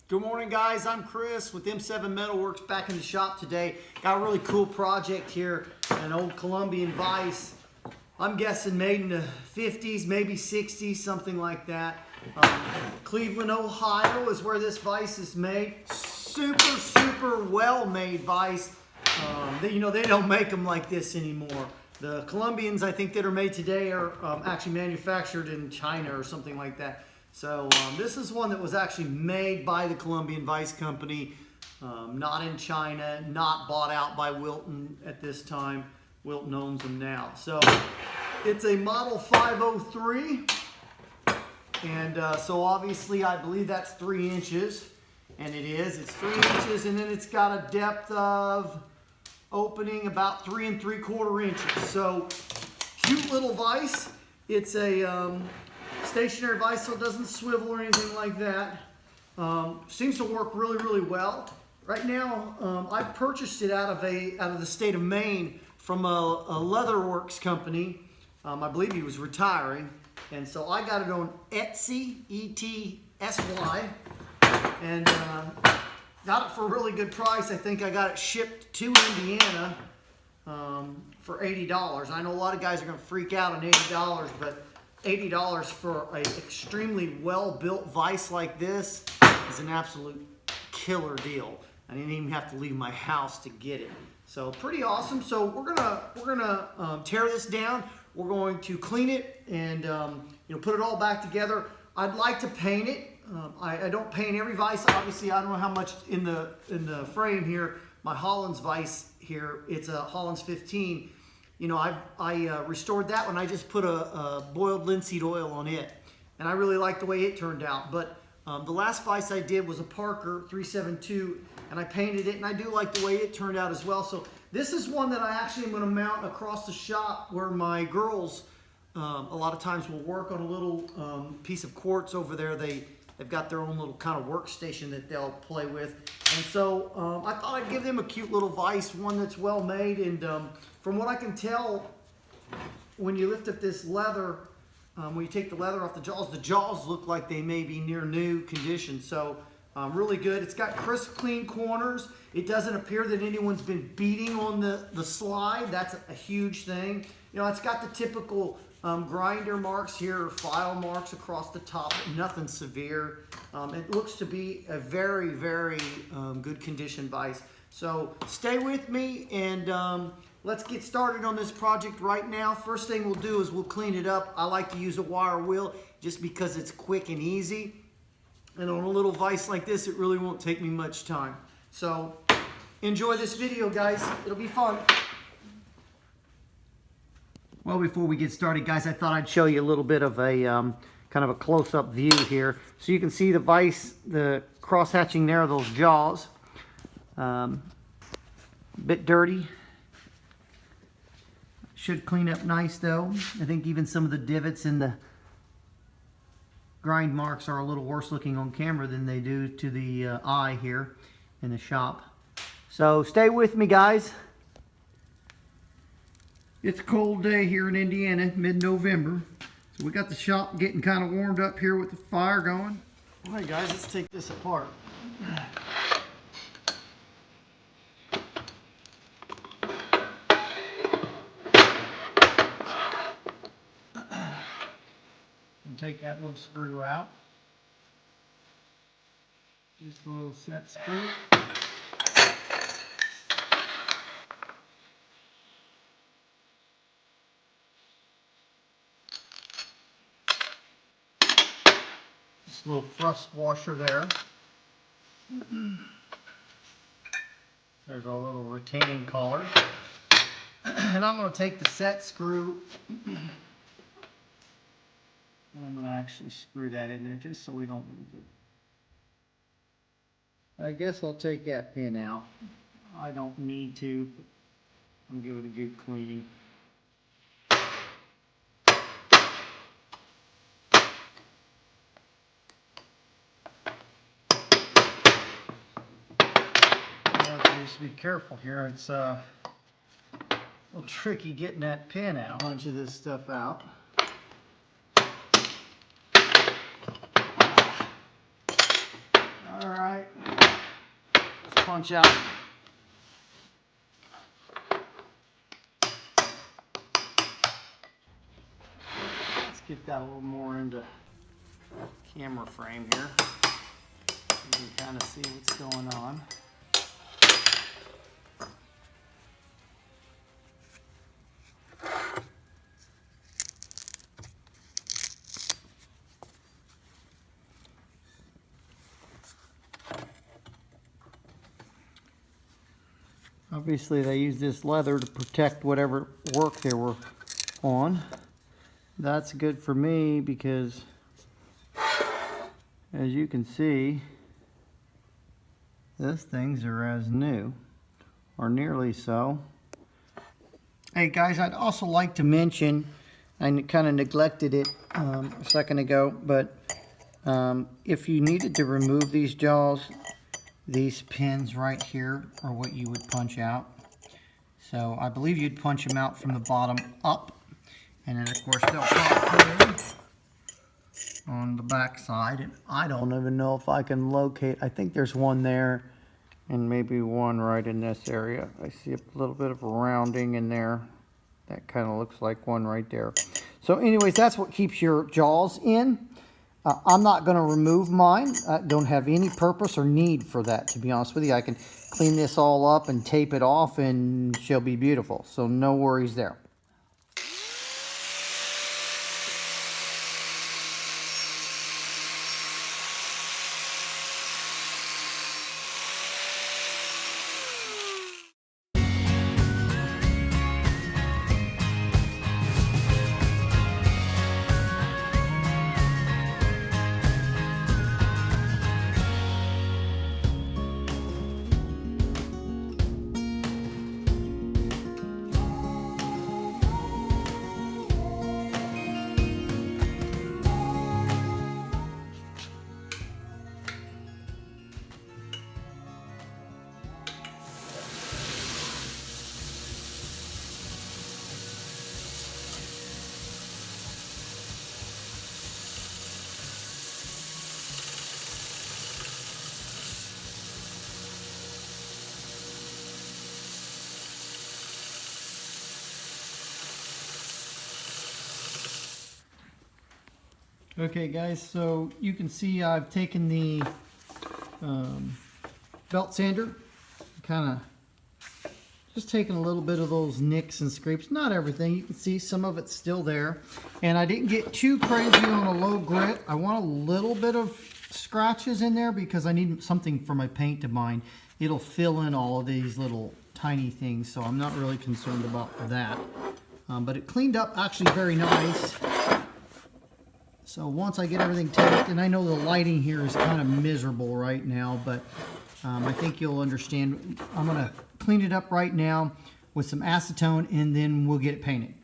Good morning, guys. I'm Chris with M7 Metalworks back in the shop today. Got a really cool project here, an old Columbian Vise. I'm guessing made in the 50s, maybe 60s, something like that. Cleveland, Ohio is where this vise is made. Super well-made vise. They don't make them like this anymore. The Columbians, I think, that are made today are actually manufactured in China or something like that. So this is one that was actually made by the Columbian Vise Company, not in China, not bought out by Wilton at this time. Wilton owns them now. So it's a model 503, and so obviously I believe that's 3 inches, and it is. It's 3 inches, and then it's got a depth of opening about 3 3/4 inches. So cute little vise. It's a stationary vise, so it doesn't swivel or anything like that. Seems to work really well. Right now, I purchased it out of the state of Maine from a leather works company. I believe he was retiring, and so I got it on Etsy, E-T-S-Y, and got it for a really good price. I think I got it shipped to Indiana for $80. I know a lot of guys are going to freak out on $80, but $80 for an extremely well-built vise like this is an absolute killer deal. I didn't even have to leave my house to get it. So pretty awesome. So we're gonna tear this down. We're going to clean it and put it all back together. I'd like to paint it. I don't paint every vise. Obviously, I don't know how much in the frame here. My Holland's vise here, it's a Holland's 15. I restored that one. I just put a boiled linseed oil on it, and I really like the way it turned out. But the last vise I did was a Parker 372, and I painted it, and I do like the way it turned out as well. So this is one that I actually am going to mount across the shop where my girls a lot of times will work on a little piece of quartz over there. They've got their own little kind of workstation that they'll play with. And so I thought I'd give them a cute little vise, one that's well made. And from what I can tell, when you lift up this leather, when you take the leather off the jaws look like they may be near new condition. So really good. It's got crisp, clean corners. It doesn't appear that anyone's been beating on the slide. That's a huge thing. It's got the typical grinder marks here, file marks across the top, nothing severe. It looks to be a very good condition vise. So stay with me, and let's get started on this project right now. First thing we'll do is we'll clean it up. I like to use a wire wheel just because it's quick and easy. And on a little vise like this, it really won't take me much time. So enjoy this video, guys. It'll be fun. Well, before we get started, guys, I thought I'd show you a little bit of a kind of a close-up view here. So you can see the vise, the cross-hatching there, those jaws. A bit dirty. Should clean up nice, though. I think even some of the divots in the grind marks are a little worse looking on camera than they do to the eye here in the shop. So stay with me, guys. It's a cold day here in Indiana, mid-November. So we got the shop getting kind of warmed up here with the fire going. All right, guys, let's take this apart. And take that little screw out. Just a little set screw. This little thrust washer there. There's our little retaining collar. And I'm going to take the set screw. I'm going to actually screw that in there just so we don't lose it. I guess I'll take that pin out. I don't need to. I'll give it a good cleaning. Just be careful here. It's a little tricky getting that pin out. A bunch of this stuff out. All right, let's punch out. Let's get that a little more into camera frame here. You can kind of see what's going on. Obviously they use this leather to protect whatever work they were on. That's good for me because, as you can see, those things are as new, or nearly so. Hey guys, I'd also like to mention, I kind of neglected it a second ago, but if you needed to remove these jaws, these pins right here are what you would punch out. So I believe you'd punch them out from the bottom up, and then of course they'll pop through on the back side. And I don't even know if I can locate, I think there's one there and maybe one right in this area. I see a little bit of rounding in there. That kind of looks like one right there. So anyways, that's what keeps your jaws in. I'm not going to remove mine. I don't have any purpose or need for that, to be honest with you. I can clean this all up and tape it off and she'll be beautiful. So no worries there. Okay guys, so you can see I've taken the belt sander, kind of just taking a little bit of those nicks and scrapes, not everything. You can see some of it's still there, and I didn't get too crazy on a low grit. I want a little bit of scratches in there because I need something for my paint to bind. It'll fill in all of these little tiny things, so I'm not really concerned about that. But it cleaned up actually very nice. So once I get everything taped, and I know the lighting here is kind of miserable right now, but I think you'll understand. I'm going to clean it up right now with some acetone, and then we'll get it painted.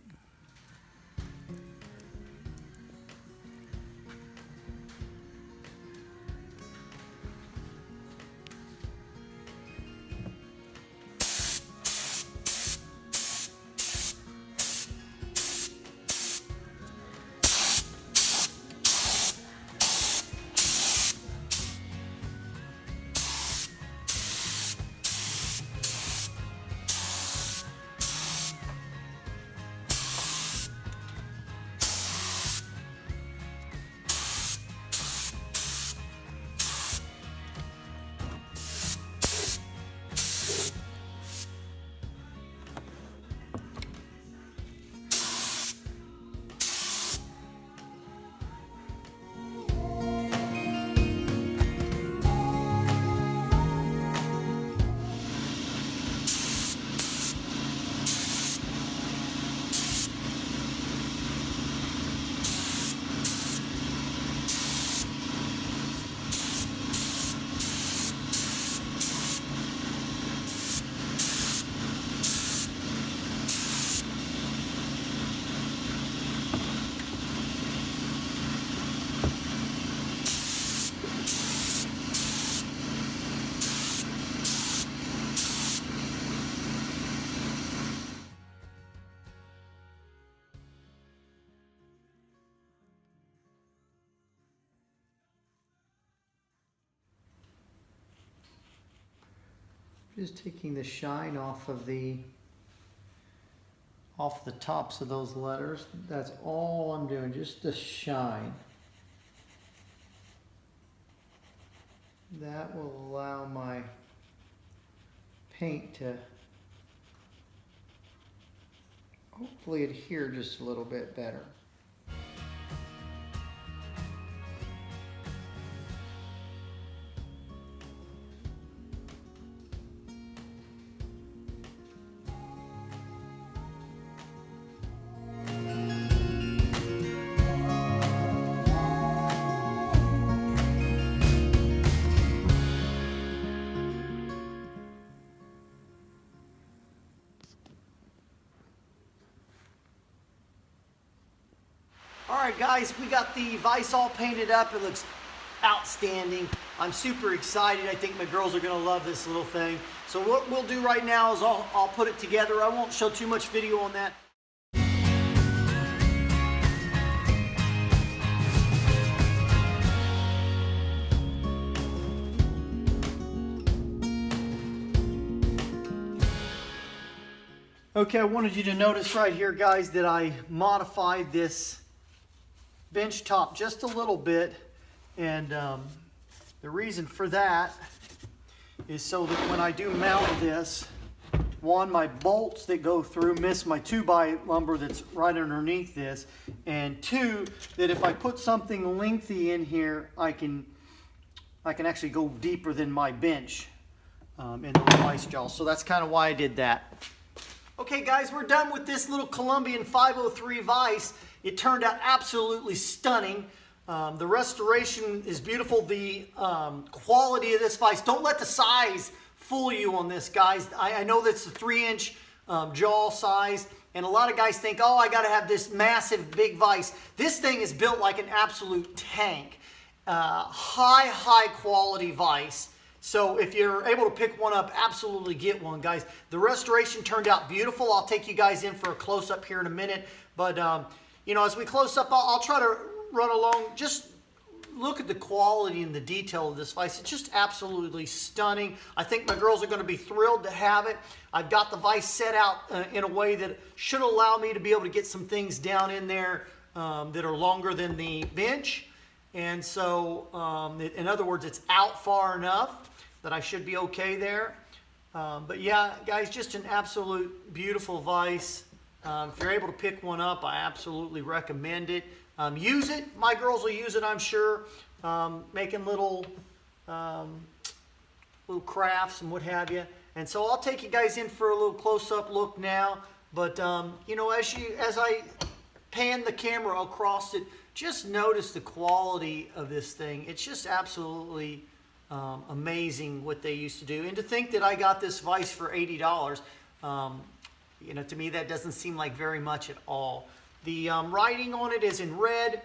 Just taking the shine off the tops of those letters. That's all I'm doing, just the shine. That will allow my paint to hopefully adhere just a little bit better. Alright guys, we got the vise all painted up. It looks outstanding. I'm super excited. I think my girls are going to love this little thing. So what we'll do right now is I'll put it together. I won't show too much video on that. Okay, I wanted you to notice right here, guys, that I modified this bench top just a little bit, and the reason for that is so that when I do mount this, one, my bolts that go through miss my 2x lumber that's right underneath this, and two, that if I put something lengthy in here, I can actually go deeper than my bench in the vise jaw. So that's kind of why I did that. Okay guys, we're done with this little Columbian 503 vise. It turned out absolutely stunning. The restoration is beautiful. The quality of this vise, don't let the size fool you on this, guys. I know that's a 3-inch jaw size, and a lot of guys think, oh, I gotta have this massive big vise. This thing is built like an absolute tank. High quality vise. So if you're able to pick one up, absolutely get one, guys. The restoration turned out beautiful. I'll take you guys in for a close-up here in a minute. But, you know, as we close up, I'll try to run along. Just look at the quality and the detail of this vise. It's just absolutely stunning. I think my girls are going to be thrilled to have it. I've got the vise set out in a way that should allow me to be able to get some things down in there that are longer than the bench. And so, in other words, it's out far enough that I should be okay there. But yeah, guys, just an absolute beautiful vise. If you're able to pick one up, I absolutely recommend it. Use it. My girls will use it, I'm sure. Making little crafts and what have you. And so I'll take you guys in for a little close-up look now. But you know, as I pan the camera across it, just notice the quality of this thing. It's just absolutely amazing what they used to do. And to think that I got this vise for $80, you know, to me that doesn't seem like very much at all. The writing on it is in red,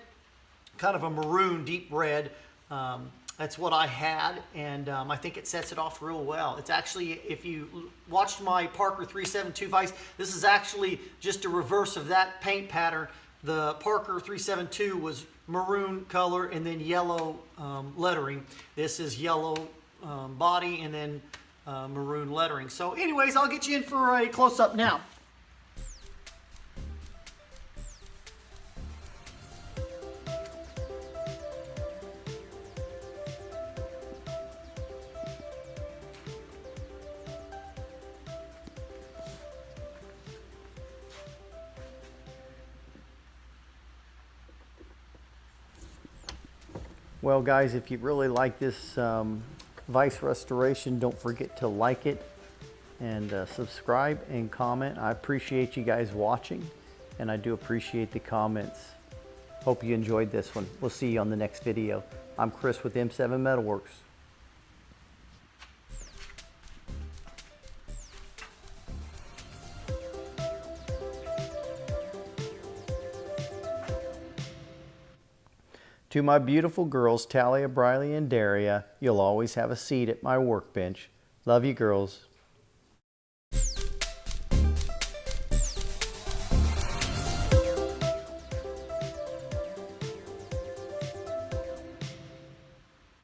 kind of a maroon, deep red. That's what I had, and I think it sets it off real well. It's actually, if you watched my Parker 372 vise, this is actually just a reverse of that paint pattern. The Parker 372 was maroon color and then yellow lettering. This is yellow body and then maroon lettering. So anyways, I'll get you in for a close-up now. Well guys, if you really like this vise restoration, don't forget to like it and subscribe and comment. I appreciate you guys watching, and I do appreciate the comments. Hope you enjoyed this one. We'll see you on the next video. I'm Chris with M7 Metalworks. To my beautiful girls, Talia, Briley, and Daria, you'll always have a seat at my workbench. Love you, girls.